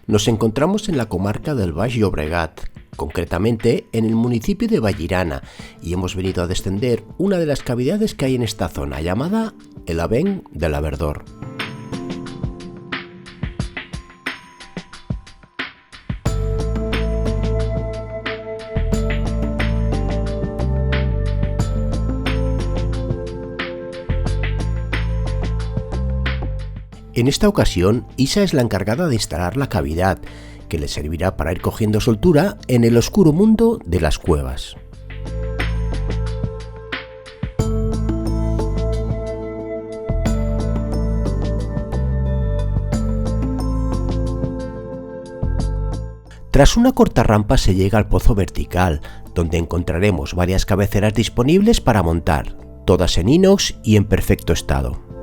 Nos encontramos en la comarca del Baix Llobregat, concretamente en el municipio de Vallirana, y hemos venido a descender una de las cavidades que hay en esta zona, llamada el Avenc de la Verdor. En esta ocasión, Isa es la encargada de instalar la cavidad, que le servirá para ir cogiendo soltura en el oscuro mundo de las cuevas. Tras una corta rampa se llega al pozo vertical, donde encontraremos varias cabeceras disponibles para montar, todas en inox y en perfecto estado.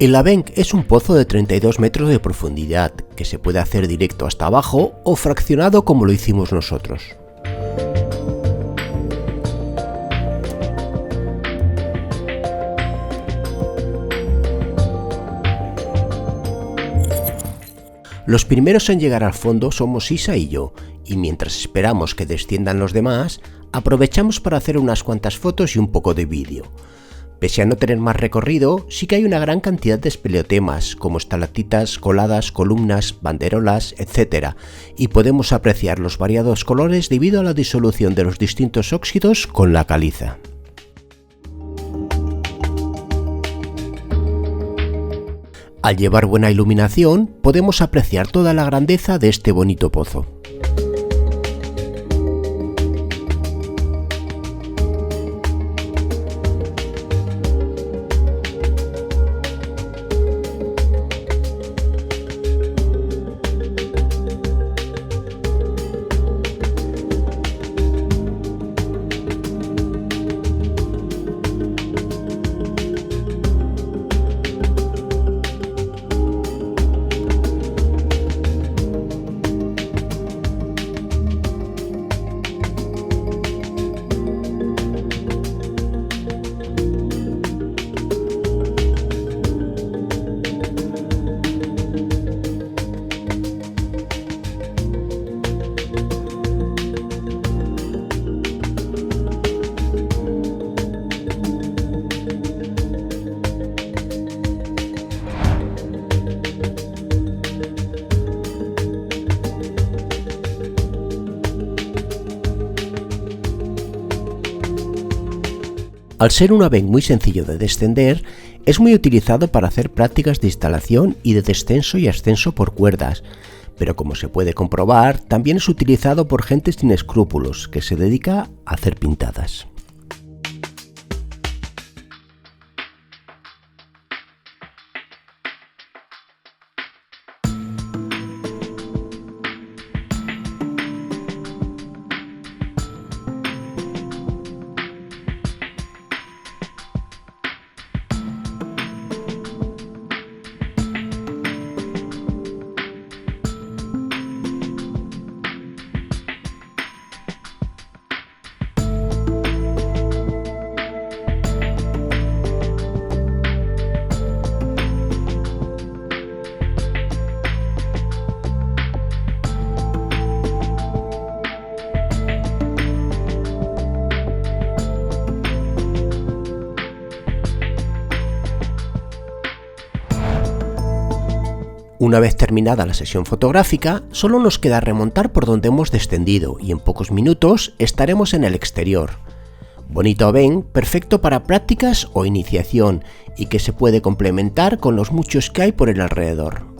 El Avenc es un pozo de 32 metros de profundidad, que se puede hacer directo hasta abajo o fraccionado como lo hicimos nosotros. Los primeros en llegar al fondo somos Isa y yo, y mientras esperamos que desciendan los demás, aprovechamos para hacer unas cuantas fotos y un poco de vídeo. Pese a no tener más recorrido, sí que hay una gran cantidad de espeleotemas, como estalactitas, coladas, columnas, banderolas, etc., y podemos apreciar los variados colores debido a la disolución de los distintos óxidos con la caliza. Al llevar buena iluminación, podemos apreciar toda la grandeza de este bonito pozo. Al ser un Avenc muy sencillo de descender, es muy utilizado para hacer prácticas de instalación y de descenso y ascenso por cuerdas, pero como se puede comprobar, también es utilizado por gente sin escrúpulos que se dedica a hacer pintadas. Una vez terminada la sesión fotográfica, solo nos queda remontar por donde hemos descendido y en pocos minutos estaremos en el exterior. Bonito Avenc, perfecto para prácticas o iniciación y que se puede complementar con los muchos que hay por el alrededor.